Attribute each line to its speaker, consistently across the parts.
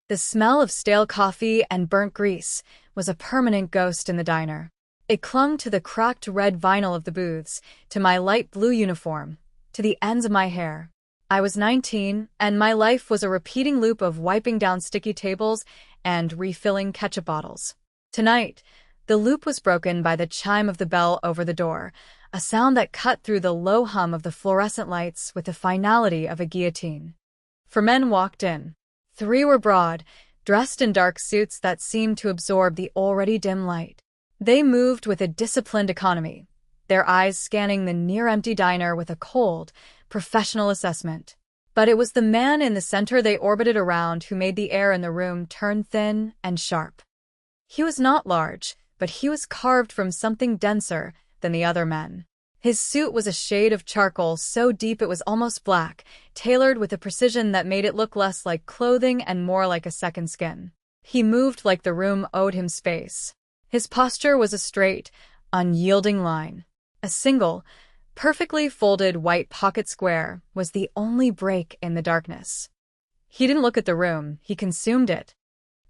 Speaker 1: The smell of stale coffee and burnt grease was a permanent ghost in the diner. It clung to the cracked red vinyl of the booths, to my light blue uniform, to the ends of my hair. I was 19, and my life was a repeating loop of wiping down sticky tables and refilling ketchup bottles. Tonight, the loop was broken by the chime of the bell over the door, a sound that cut through the low hum of the fluorescent lights with the finality of a guillotine. 4 men walked in. 3 were broad, dressed in dark suits that seemed to absorb the already dim light. They moved with a disciplined economy, their eyes scanning the near-empty diner with a cold, professional assessment. But it was the man in the center they orbited around who made the air in the room turn thin and sharp. He was not large, but he was carved from something denser than the other men. His suit was a shade of charcoal so deep it was almost black, tailored with a precision that made it look less like clothing and more like a second skin. He moved like the room owed him space. His posture was a straight, unyielding line. A single, perfectly folded white pocket square was the only break in the darkness. He didn't look at the room, he consumed it.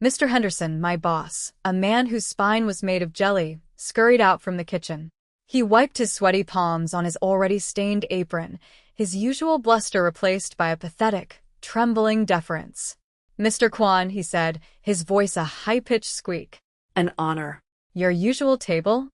Speaker 1: Mr. Henderson, my boss, a man whose spine was made of jelly, scurried out from the kitchen. He wiped his sweaty palms on his already stained apron, his usual bluster replaced by a pathetic, trembling deference. "Mr. Kwan," he said, his voice a high-pitched squeak.
Speaker 2: "An honor."
Speaker 1: "Your usual table?"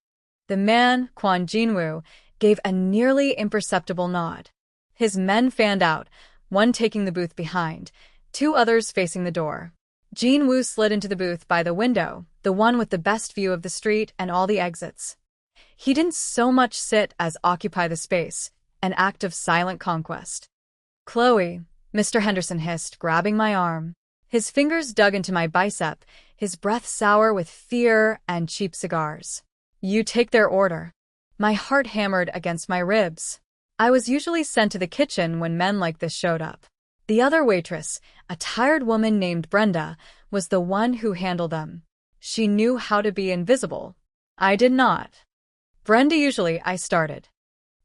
Speaker 1: The man, Kwan Jinwoo, gave a nearly imperceptible nod. His men fanned out, one taking the booth behind, 2 others facing the door. Jinwoo slid into the booth by the window, the one with the best view of the street and all the exits. He didn't so much sit as occupy the space, an act of silent conquest. "Chloe," Mr. Henderson hissed, grabbing my arm. His fingers dug into my bicep, his breath sour with fear and cheap cigars. "You take their order." My heart hammered against my ribs. I was usually sent to the kitchen when men like this showed up. The other waitress, a tired woman named Brenda, was the one who handled them. She knew how to be invisible. I did not. "Brenda usually," I started.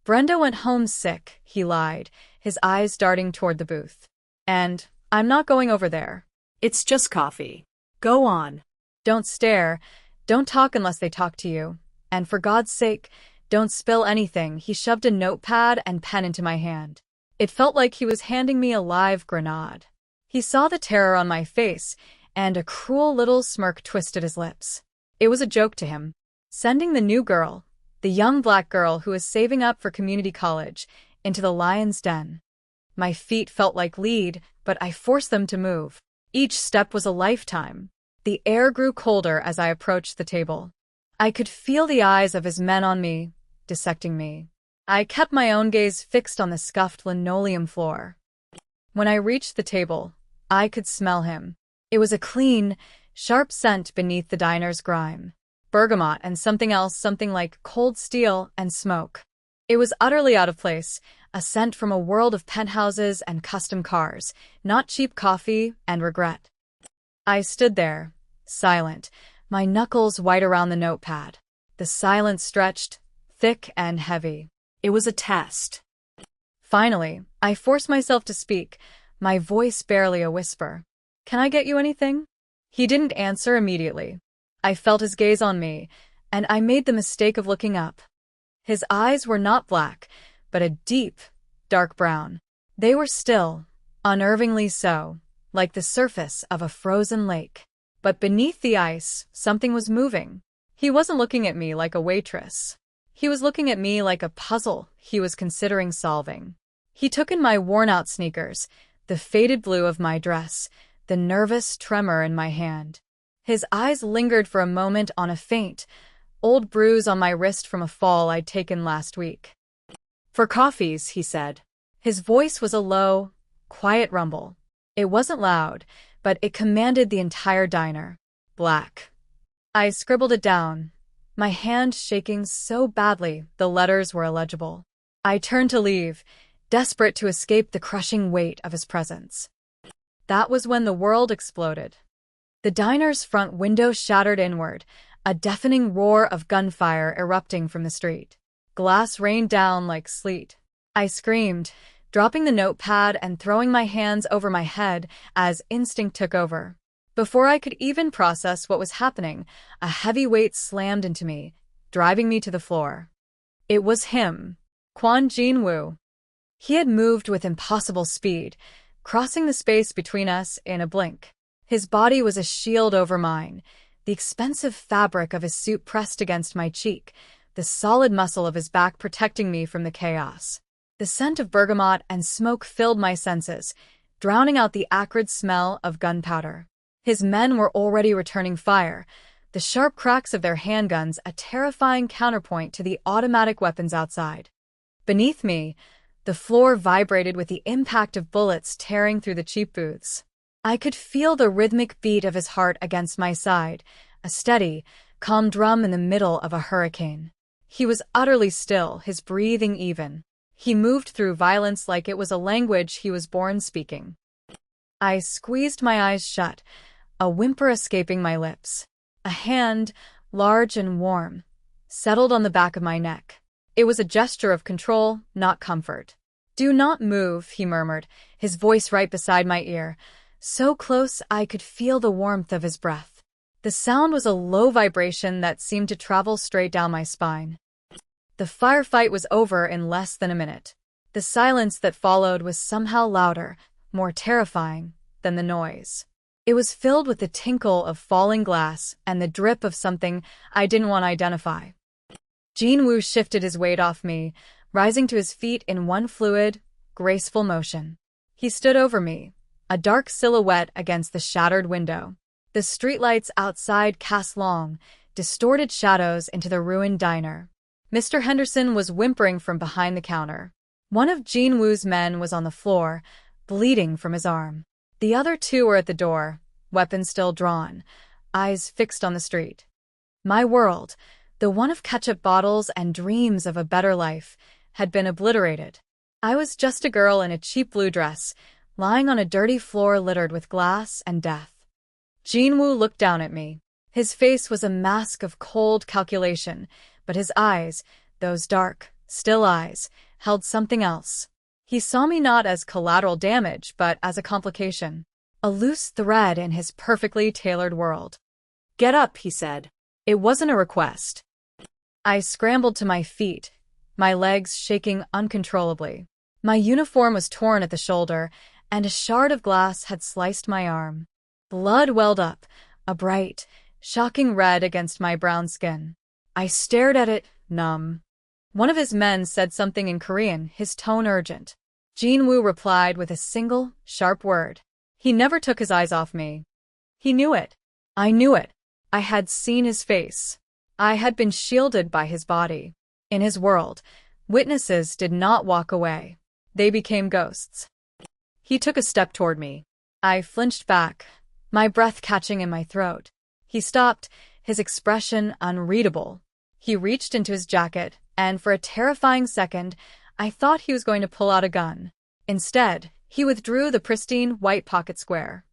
Speaker 1: "Brenda went home sick," he lied, his eyes darting toward the booth. "And I'm not going over there."
Speaker 2: "It's just coffee. Go on."
Speaker 1: "Don't stare. Don't talk unless they talk to you. And for God's sake, don't spill anything." He shoved a notepad and pen into my hand. It felt like he was handing me a live grenade. He saw the terror on my face, and a cruel little smirk twisted his lips. It was a joke to him. Sending the new girl, the young black girl who was saving up for community college, into the lion's den. My feet felt like lead, but I forced them to move. Each step was a lifetime. The air grew colder as I approached the table. I could feel the eyes of his men on me, dissecting me. I kept my own gaze fixed on the scuffed linoleum floor. When I reached the table, I could smell him. It was a clean, sharp scent beneath the diner's grime. Bergamot and something else, something like cold steel and smoke. It was utterly out of place, a scent from a world of penthouses and custom cars, not cheap coffee and regret. I stood there, silent, my knuckles white around the notepad. The silence stretched, thick and heavy.
Speaker 2: It was a test.
Speaker 1: Finally, I forced myself to speak, my voice barely a whisper. "Can I get you anything?" He didn't answer immediately. I felt his gaze on me, and I made the mistake of looking up. His eyes were not black, but a deep, dark brown. They were still, unnervingly so, like the surface of a frozen lake. But beneath the ice, something was moving. He wasn't looking at me like a waitress. He was looking at me like a puzzle he was considering solving. He took in my worn-out sneakers, the faded blue of my dress, the nervous tremor in my hand. His eyes lingered for a moment on a faint, old bruise on my wrist from a fall I'd taken last week. "For coffees," he said. His voice was a low, quiet rumble. It wasn't loud, but it commanded the entire diner. "Black." I scribbled it down, my hand shaking so badly the letters were illegible. I turned to leave, desperate to escape the crushing weight of his presence. That was when the world exploded. The diner's front window shattered inward, a deafening roar of gunfire erupting from the street. Glass rained down like sleet. I screamed, dropping the notepad and throwing my hands over my head as instinct took over. Before I could even process what was happening, a heavy weight slammed into me, driving me to the floor. It was him, Kwon Jin-woo. He had moved with impossible speed, crossing the space between us in a blink. His body was a shield over mine, the expensive fabric of his suit pressed against my cheek, the solid muscle of his back protecting me from the chaos. The scent of bergamot and smoke filled my senses, drowning out the acrid smell of gunpowder. His men were already returning fire, the sharp cracks of their handguns a terrifying counterpoint to the automatic weapons outside. Beneath me, the floor vibrated with the impact of bullets tearing through the cheap booths. I could feel the rhythmic beat of his heart against my side, a steady, calm drum in the middle of a hurricane. He was utterly still, his breathing even. He moved through violence like it was a language he was born speaking. I squeezed my eyes shut, a whimper escaping my lips. A hand, large and warm, settled on the back of my neck. It was a gesture of control, not comfort. "Do not move," he murmured, his voice right beside my ear, so close I could feel the warmth of his breath. The sound was a low vibration that seemed to travel straight down my spine. The firefight was over in less than a minute. The silence that followed was somehow louder, more terrifying than the noise. It was filled with the tinkle of falling glass and the drip of something I didn't want to identify. Jin-woo shifted his weight off me, rising to his feet in one fluid, graceful motion. He stood over me, a dark silhouette against the shattered window. The streetlights outside cast long, distorted shadows into the ruined diner. Mr. Henderson was whimpering from behind the counter. One of Jin-woo's men was on the floor, bleeding from his arm. The other two were at the door, weapons still drawn, eyes fixed on the street. My world, the one of ketchup bottles and dreams of a better life, had been obliterated. I was just a girl in a cheap blue dress, lying on a dirty floor littered with glass and death. Jin-woo looked down at me. His face was a mask of cold calculation, but his eyes, those dark, still eyes, held something else. He saw me not as collateral damage, but as a complication, a loose thread in his perfectly tailored world.
Speaker 2: "Get up," he said.
Speaker 1: It wasn't a request. I scrambled to my feet, my legs shaking uncontrollably. My uniform was torn at the shoulder, and a shard of glass had sliced my arm. Blood welled up, a bright, shocking red against my brown skin. I stared at it, numb. One of his men said something in Korean, his tone urgent. Jin-woo replied with a single, sharp word. He never took his eyes off me. He knew it. I knew it. I had seen his face. I had been shielded by his body. In his world, witnesses did not walk away. They became ghosts. He took a step toward me. I flinched back, my breath catching in my throat. He stopped, his expression unreadable. He reached into his jacket, and for a terrifying second, I thought he was going to pull out a gun. Instead, he withdrew the pristine white pocket square.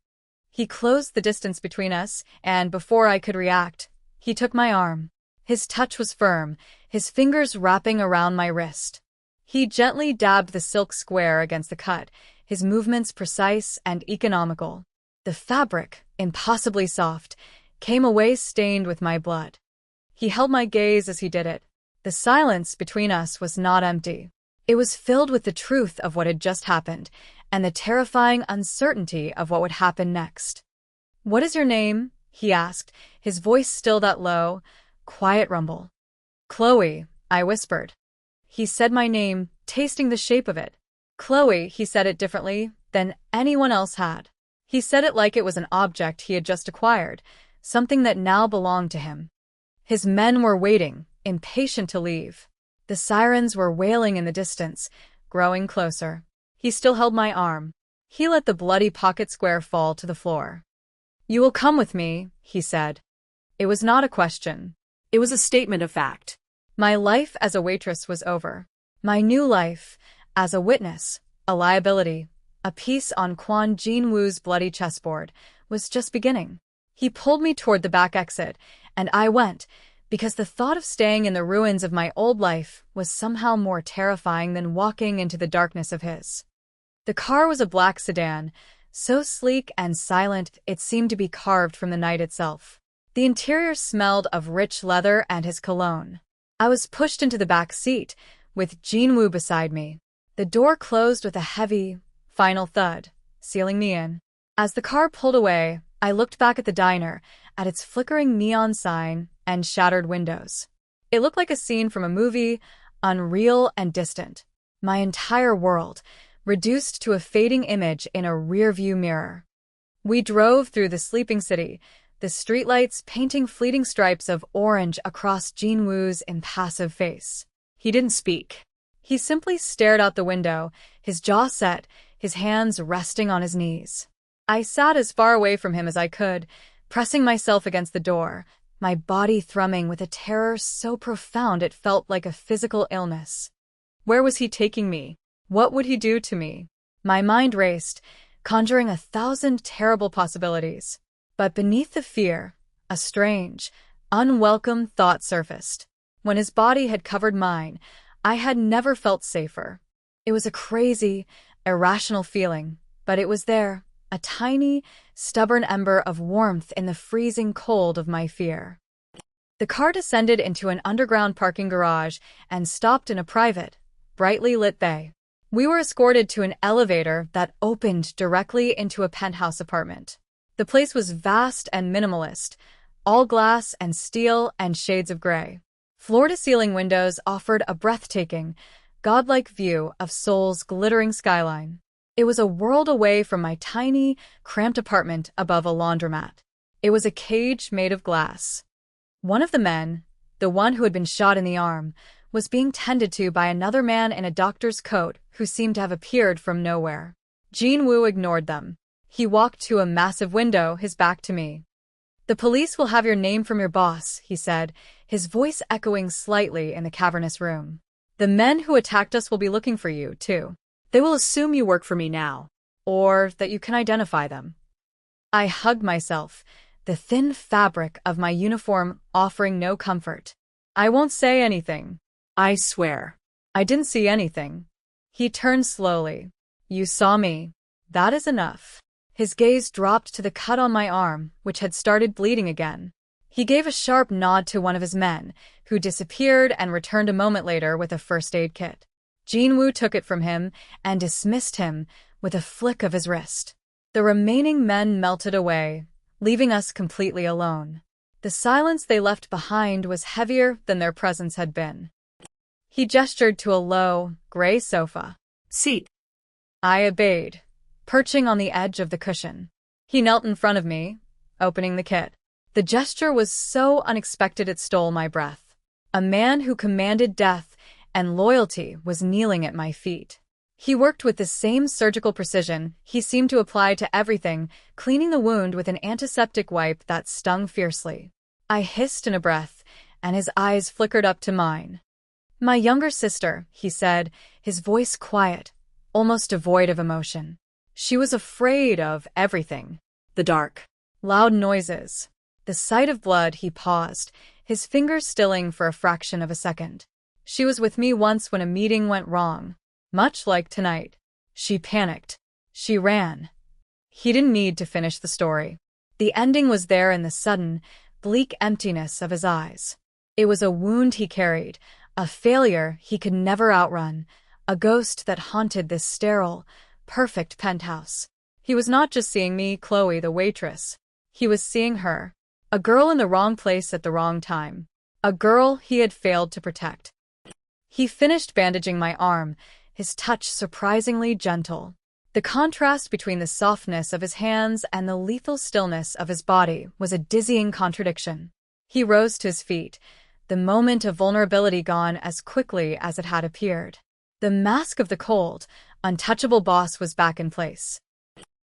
Speaker 1: He closed the distance between us, and before I could react, he took my arm. His touch was firm, his fingers wrapping around my wrist. He gently dabbed the silk square against the cut, his movements precise and economical. The fabric, impossibly soft, came away stained with my blood. He held my gaze as he did it. The silence between us was not empty. It was filled with the truth of what had just happened, and the terrifying uncertainty of what would happen next. "What is your name?" he asked, his voice still that low, quiet rumble. "Chloe," I whispered. He said my name, tasting the shape of it. Chloe, he said it differently than anyone else had. He said it like it was an object he had just acquired, something that now belonged to him. His men were waiting, impatient to leave. The sirens were wailing in the distance, growing closer. He still held my arm. He let the bloody pocket square fall to the floor. "You will come with me," he said. It was not a question.
Speaker 2: It was a statement of fact.
Speaker 1: My life as a waitress was over. My new life, as a witness, a liability, a piece on Kwon Jin-woo's bloody chessboard, was just beginning. He pulled me toward the back exit, and I went, because the thought of staying in the ruins of my old life was somehow more terrifying than walking into the darkness of his. The car was a black sedan, So sleek and silent it seemed to be carved from the night itself. The interior smelled of rich leather and his cologne. I was pushed into the back seat, with Jinwoo beside me. The door closed with a heavy, final thud, sealing me in. As the car pulled away, I looked back at the diner, at its flickering neon sign and shattered windows. It looked like a scene from a movie, unreal and distant. My entire world, reduced to a fading image in a rearview mirror. We drove through the sleeping city, the streetlights painting fleeting stripes of orange across Jinwoo's impassive face. He didn't speak. He simply stared out the window, his jaw set, his hands resting on his knees. I sat as far away from him as I could, pressing myself against the door, my body thrumming with a terror so profound it felt like a physical illness. Where was he taking me? What would he do to me? My mind raced, conjuring 1,000 terrible possibilities. But beneath the fear, a strange, unwelcome thought surfaced. When his body had covered mine, I had never felt safer. It was a crazy, irrational feeling, but it was there, a tiny, stubborn ember of warmth in the freezing cold of my fear. The car descended into an underground parking garage and stopped in a private, brightly lit bay. We were escorted to an elevator that opened directly into a penthouse apartment. The place was vast and minimalist, all glass and steel and shades of gray. Floor-to-ceiling windows offered a breathtaking, godlike view of Seoul's glittering skyline. It was a world away from my tiny, cramped apartment above a laundromat. It was a cage made of glass. One of the men, the one who had been shot in the arm, was being tended to by another man in a doctor's coat who seemed to have appeared from nowhere. Jinwoo ignored them. He walked to a massive window, his back to me. "The police will have your name from your boss," he said, his voice echoing slightly in the cavernous room. "The men who attacked us will be looking for you, too. They will assume you work for me now, or that you can identify them." I hugged myself, the thin fabric of my uniform offering no comfort. "I won't say anything. I swear. I didn't see anything." He turned slowly. "You saw me. That is enough." His gaze dropped to the cut on my arm, which had started bleeding again. He gave a sharp nod to one of his men, who disappeared and returned a moment later with a first aid kit. Jinwoo took it from him and dismissed him with a flick of his wrist. The remaining men melted away, leaving us completely alone. The silence they left behind was heavier than their presence had been. He gestured to a low, gray sofa. "Seat." I obeyed, perching on the edge of the cushion. He knelt in front of me, opening the kit. The gesture was so unexpected it stole my breath. A man who commanded death and loyalty was kneeling at my feet. He worked with the same surgical precision he seemed to apply to everything, cleaning the wound with an antiseptic wipe that stung fiercely. I hissed in a breath, and his eyes flickered up to mine. "My younger sister," he said, his voice quiet, almost devoid of emotion. "She was afraid of everything. The dark. Loud noises. The sight of blood." He paused, his fingers stilling for a fraction of a second. "She was with me once when a meeting went wrong. Much like tonight. She panicked. She ran." He didn't need to finish the story. The ending was there in the sudden, bleak emptiness of his eyes. It was a wound he carried, a failure he could never outrun, a ghost that haunted this sterile, perfect penthouse. He was not just seeing me, Chloe, the waitress. He was seeing her. A girl in the wrong place at the wrong time. A girl he had failed to protect. He finished bandaging my arm, his touch surprisingly gentle. The contrast between the softness of his hands and the lethal stillness of his body was a dizzying contradiction. He rose to his feet, the moment of vulnerability gone as quickly as it had appeared. The mask of the cold, untouchable boss was back in place.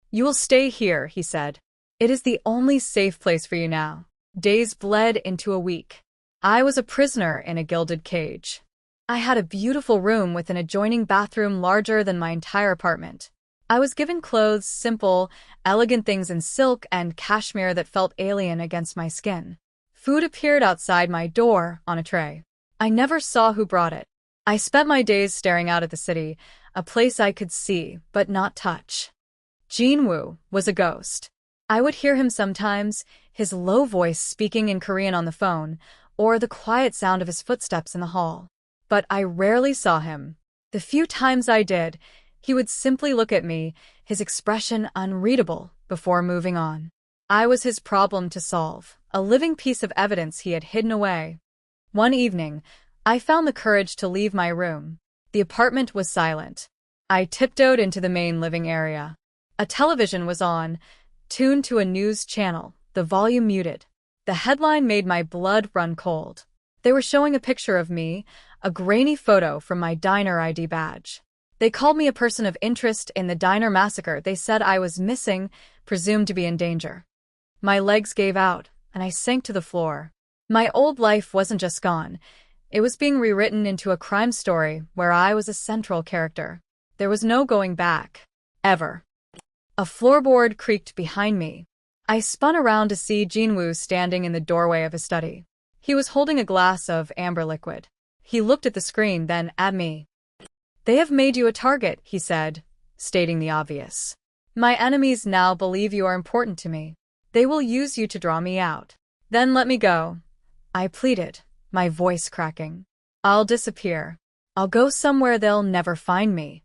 Speaker 1: "You will stay here," he said. "It is the only safe place for you now." Days bled into a week. I was a prisoner in a gilded cage. I had a beautiful room with an adjoining bathroom larger than my entire apartment. I was given clothes, simple, elegant things in silk and cashmere that felt alien against my skin. Food appeared outside my door on a tray. I never saw who brought it. I spent my days staring out at the city, a place I could see but not touch. Jinwoo was a ghost. I would hear him sometimes, his low voice speaking in Korean on the phone, or the quiet sound of his footsteps in the hall. But I rarely saw him. The few times I did, he would simply look at me, his expression unreadable, before moving on. I was his problem to solve, a living piece of evidence he had hidden away. One evening, I found the courage to leave my room. The apartment was silent. I tiptoed into the main living area. A television was on, tuned to a news channel, the volume muted. The headline made my blood run cold. They were showing a picture of me, a grainy photo from my diner ID badge. They called me a person of interest in the diner massacre. They said I was missing, presumed to be in danger. My legs gave out, and I sank to the floor. My old life wasn't just gone. It was being rewritten into a crime story where I was a central character. There was no going back. Ever. A floorboard creaked behind me. I spun around to see Jinwoo standing in the doorway of his study. He was holding a glass of amber liquid. He looked at the screen, then at me. "They have made you a target," he said, stating the obvious. "My enemies now believe you are important to me. They will use you to draw me out. Then let me go," I pleaded, my voice cracking. "I'll disappear. I'll go somewhere they'll never find me."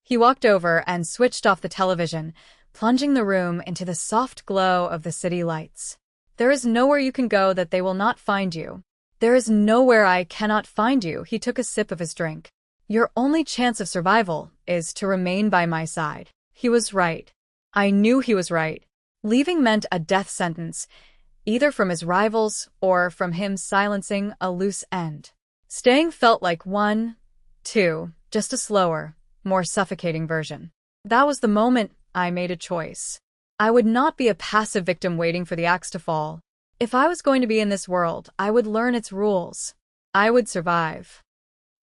Speaker 1: He walked over and switched off the television, plunging the room into the soft glow of the city lights. "There is nowhere you can go that they will not find you. There is nowhere I cannot find you." He took a sip of his drink. "Your only chance of survival is to remain by my side." He was right. I knew he was right. Leaving meant a death sentence, either from his rivals or from him silencing a loose end. Staying felt like one, two, just a slower, more suffocating version. That was the moment I made a choice. I would not be a passive victim waiting for the axe to fall. If I was going to be in this world, I would learn its rules. I would survive.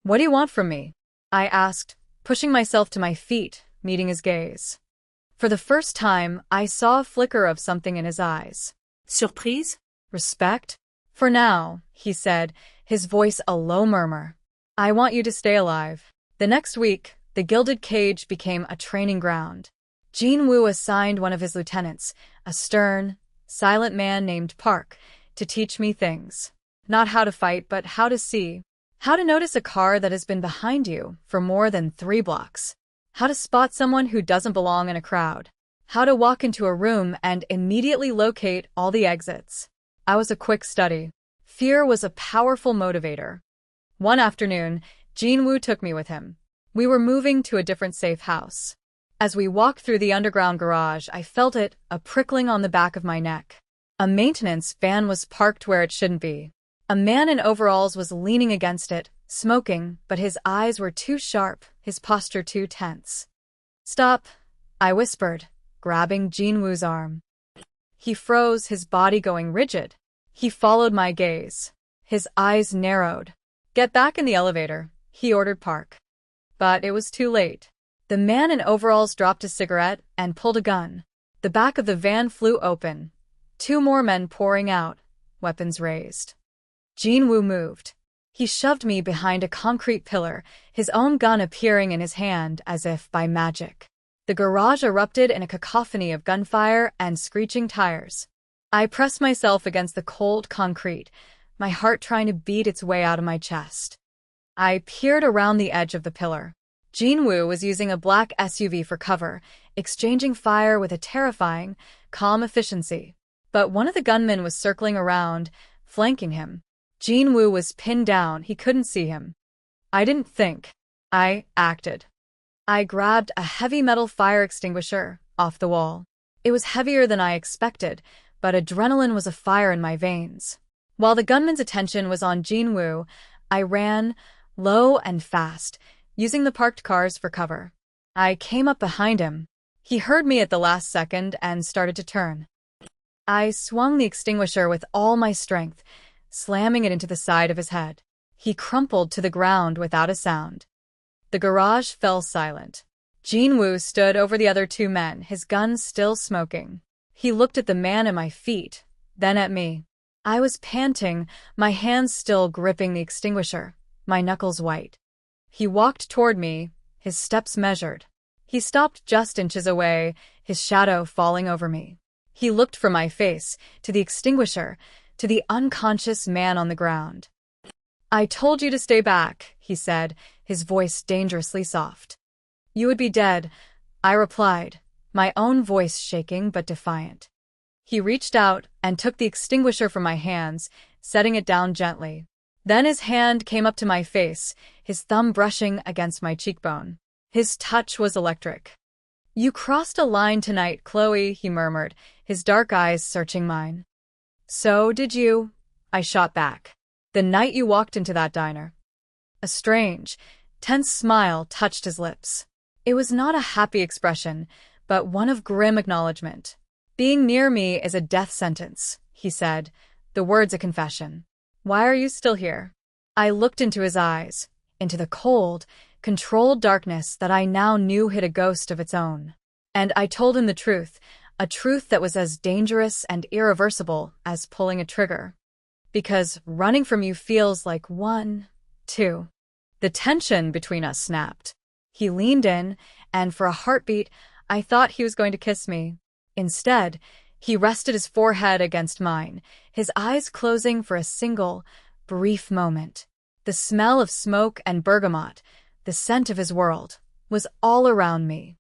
Speaker 1: "What do you want from me?" I asked, pushing myself to my feet, meeting his gaze. For the first time, I saw a flicker of something in his eyes.
Speaker 2: Surprise?
Speaker 1: "Respect?" "For now," he said, his voice a low murmur. "I want you to stay alive." The next week, the Gilded Cage became a training ground. Jinwoo assigned one of his lieutenants, a stern, silent man named Park, to teach me things. Not how to fight, but how to see. How to notice a car that has been behind you for more than 3 blocks. How to spot someone who doesn't belong in a crowd. How to walk into a room and immediately locate all the exits. I was a quick study. Fear was a powerful motivator. One afternoon, Jinwoo took me with him. We were moving to a different safe house. As we walked through the underground garage, I felt it, a prickling on the back of my neck. A maintenance van was parked where it shouldn't be. A man in overalls was leaning against it, smoking, but his eyes were too sharp, his posture too tense. "Stop," I whispered, grabbing Jinwoo's arm. He froze, his body going rigid. He followed my gaze. His eyes narrowed. "Get back in the elevator," he ordered Park. But it was too late. The man in overalls dropped a cigarette and pulled a gun. The back of the van flew open. 2 more men pouring out, weapons raised. Jinwoo moved. He shoved me behind a concrete pillar, his own gun appearing in his hand as if by magic. The garage erupted in a cacophony of gunfire and screeching tires. I pressed myself against the cold concrete, my heart trying to beat its way out of my chest. I peered around the edge of the pillar. Jinwoo was using a black SUV for cover, exchanging fire with a terrifying, calm efficiency. But one of the gunmen was circling around, flanking him. Jinwoo was pinned down, he couldn't see him. I didn't think. I acted. I grabbed a heavy metal fire extinguisher off the wall. It was heavier than I expected, but adrenaline was afire in my veins. While the gunman's attention was on Jinwoo, I ran, low and fast, using the parked cars for cover. I came up behind him. He heard me at the last second and started to turn. I swung the extinguisher with all my strength, slamming it into the side of his head. He crumpled to the ground without a sound. The garage fell silent. Jinwoo stood over the other 2 men, his gun still smoking. He looked at the man at my feet, then at me. I was panting, my hands still gripping the extinguisher, my knuckles white. He walked toward me, his steps measured. He stopped just inches away, his shadow falling over me. He looked from my face, to the extinguisher, to the unconscious man on the ground. "I told you to stay back," he said, his voice dangerously soft. "You would be dead," I replied, my own voice shaking but defiant. He reached out and took the extinguisher from my hands, setting it down gently. Then his hand came up to my face, his thumb brushing against my cheekbone. His touch was electric. "You crossed a line tonight, Chloe," he murmured, his dark eyes searching mine. "So did you," I shot back. "The night you walked into that diner." A strange, tense smile touched his lips. It was not a happy expression, but one of grim acknowledgement. "Being near me is a death sentence," he said, the words a confession. "Why are you still here?" I looked into his eyes, into the cold, controlled darkness that I now knew hid a ghost of its own. And I told him the truth, a truth that was as dangerous and irreversible as pulling a trigger. "Because running from you feels like 1, 2. The tension between us snapped. He leaned in, and for a heartbeat, I thought he was going to kiss me. Instead, he rested his forehead against mine, his eyes closing for a single, brief moment. The smell of smoke and bergamot, the scent of his world, was all around me.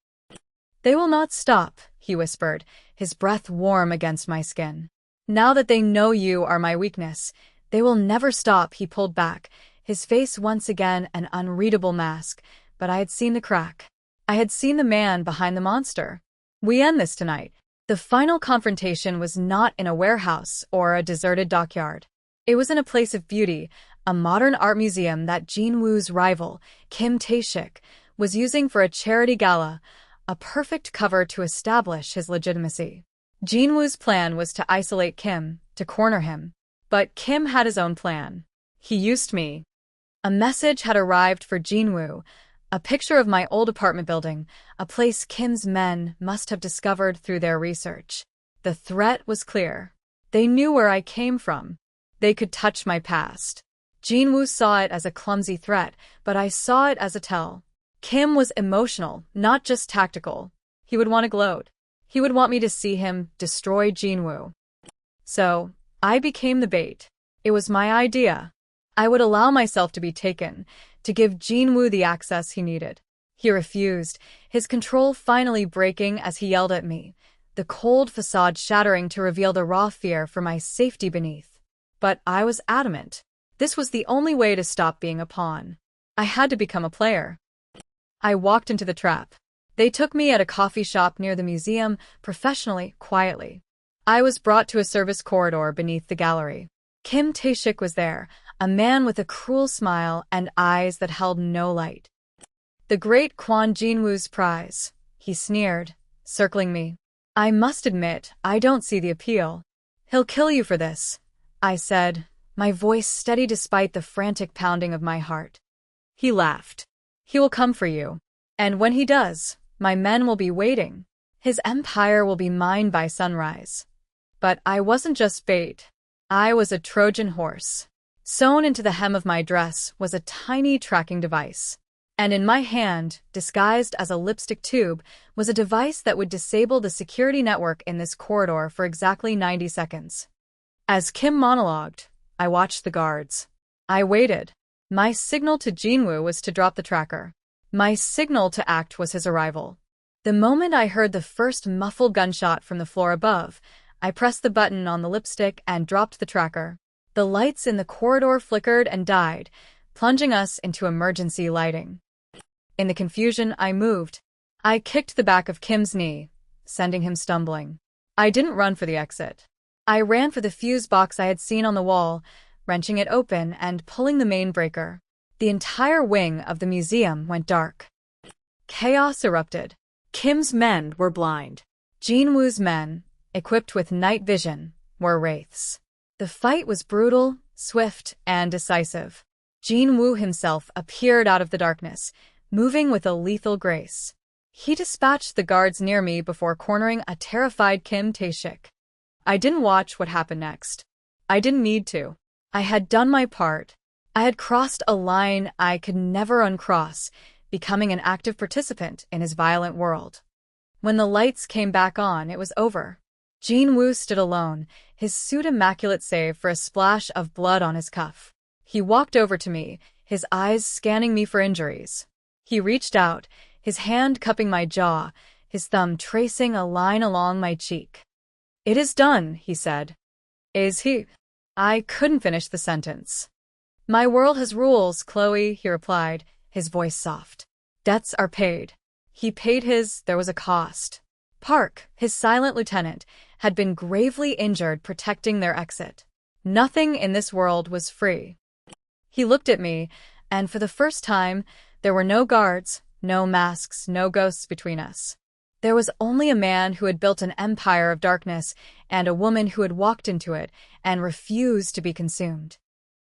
Speaker 1: "They will not stop," he whispered, his breath warm against my skin. "Now that they know you are my weakness, they will never stop." He pulled back, his face once again an unreadable mask, but I had seen the crack. I had seen the man behind the monster. "We end this tonight." The final confrontation was not in a warehouse or a deserted dockyard. It was in a place of beauty, a modern art museum that Jin-woo's rival, Kim Tae-shik, was using for a charity gala, a perfect cover to establish his legitimacy. Jin-woo's plan was to isolate Kim, to corner him. But Kim had his own plan. He used me. A message had arrived for Jin-woo, a picture of my old apartment building, a place Kim's men must have discovered through their research. The threat was clear. They knew where I came from. They could touch my past. Jin-woo saw it as a clumsy threat, but I saw it as a tell. Kim was emotional, not just tactical. He would want to gloat. He would want me to see him destroy Jin-woo. So, I became the bait. It was my idea. I would allow myself to be taken, to give Jin-woo the access he needed. He refused, his control finally breaking as he yelled at me, the cold facade shattering to reveal the raw fear for my safety beneath. But I was adamant. This was the only way to stop being a pawn. I had to become a player. I walked into the trap. They took me at a coffee shop near the museum, professionally, quietly. I was brought to a service corridor beneath the gallery. Kim Tae-shik was there, a man with a cruel smile and eyes that held no light. "The great Kwon Jin-woo's prize," he sneered, circling me. "I must admit, I don't see the appeal." "He'll kill you for this," I said, my voice steady despite the frantic pounding of my heart. He laughed. "He will come for you. And when he does, my men will be waiting. His empire will be mine by sunrise." But I wasn't just bait. I was a Trojan horse. Sewn into the hem of my dress was a tiny tracking device. And in my hand, disguised as a lipstick tube, was a device that would disable the security network in this corridor for exactly 90 seconds. As Kim monologued, I watched the guards. I waited. My signal to Jin-woo was to drop the tracker. My signal to act was his arrival. The moment I heard the first muffled gunshot from the floor above, I pressed the button on the lipstick and dropped the tracker. The lights in the corridor flickered and died, plunging us into emergency lighting. In the confusion, I moved. I kicked the back of Kim's knee, sending him stumbling. I didn't run for the exit. I ran for the fuse box I had seen on the wall, wrenching it open and pulling the main breaker. The entire wing of the museum went dark. Chaos erupted. Kim's men were blind. Jin-woo's men, equipped with night vision, were wraiths. The fight was brutal, swift, and decisive. Jin-woo himself appeared out of the darkness, moving with a lethal grace. He dispatched the guards near me before cornering a terrified Kim Tae-shik. I didn't watch what happened next. I didn't need to. I had done my part. I had crossed a line I could never uncross, becoming an active participant in his violent world. When the lights came back on, it was over. Jin-woo stood alone, his suit immaculate save for a splash of blood on his cuff. He walked over to me, his eyes scanning me for injuries. He reached out, his hand cupping my jaw, his thumb tracing a line along my cheek. "It is done," he said. "Is he?" I couldn't finish the sentence. "My world has rules, Chloe," he replied, his voice soft. "Debts are paid." He paid his, there was a cost. Park, his silent lieutenant, had been gravely injured protecting their exit. Nothing in this world was free. He looked at me, and for the first time, there were no guards, no masks, no ghosts between us. There was only a man who had built an empire of darkness and a woman who had walked into it and refused to be consumed.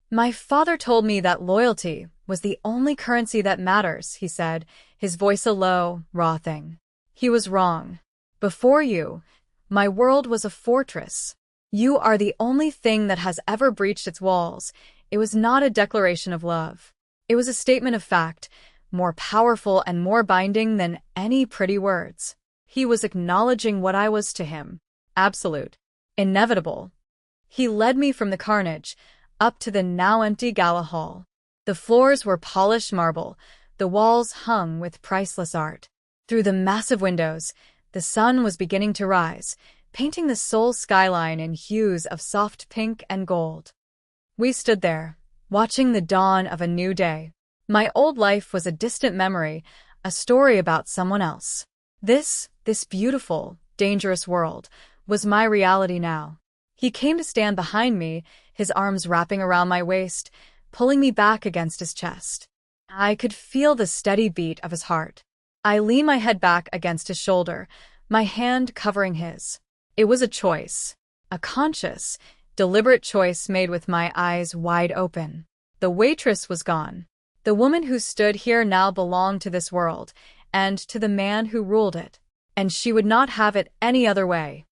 Speaker 1: "My father told me that loyalty was the only currency that matters," he said, his voice a low, raw thing. He was wrong. "Before you, my world was a fortress. You are the only thing that has ever breached its walls." It was not a declaration of love. It was a statement of fact, more powerful and more binding than any pretty words. He was acknowledging what I was to him. Absolute. Inevitable. He led me from the carnage, up to the now empty gala hall. The floors were polished marble, the walls hung with priceless art. Through the massive windows, the sun was beginning to rise, painting the Seoul skyline in hues of soft pink and gold. We stood there, watching the dawn of a new day. My old life was a distant memory, a story about someone else. This beautiful, dangerous world, was my reality now. He came to stand behind me, his arms wrapping around my waist, pulling me back against his chest. I could feel the steady beat of his heart. I leaned my head back against his shoulder, my hand covering his. It was a choice, a conscious, deliberate choice made with my eyes wide open. The waitress was gone. The woman who stood here now belonged to this world, and to the man who ruled it. And she would not have it any other way.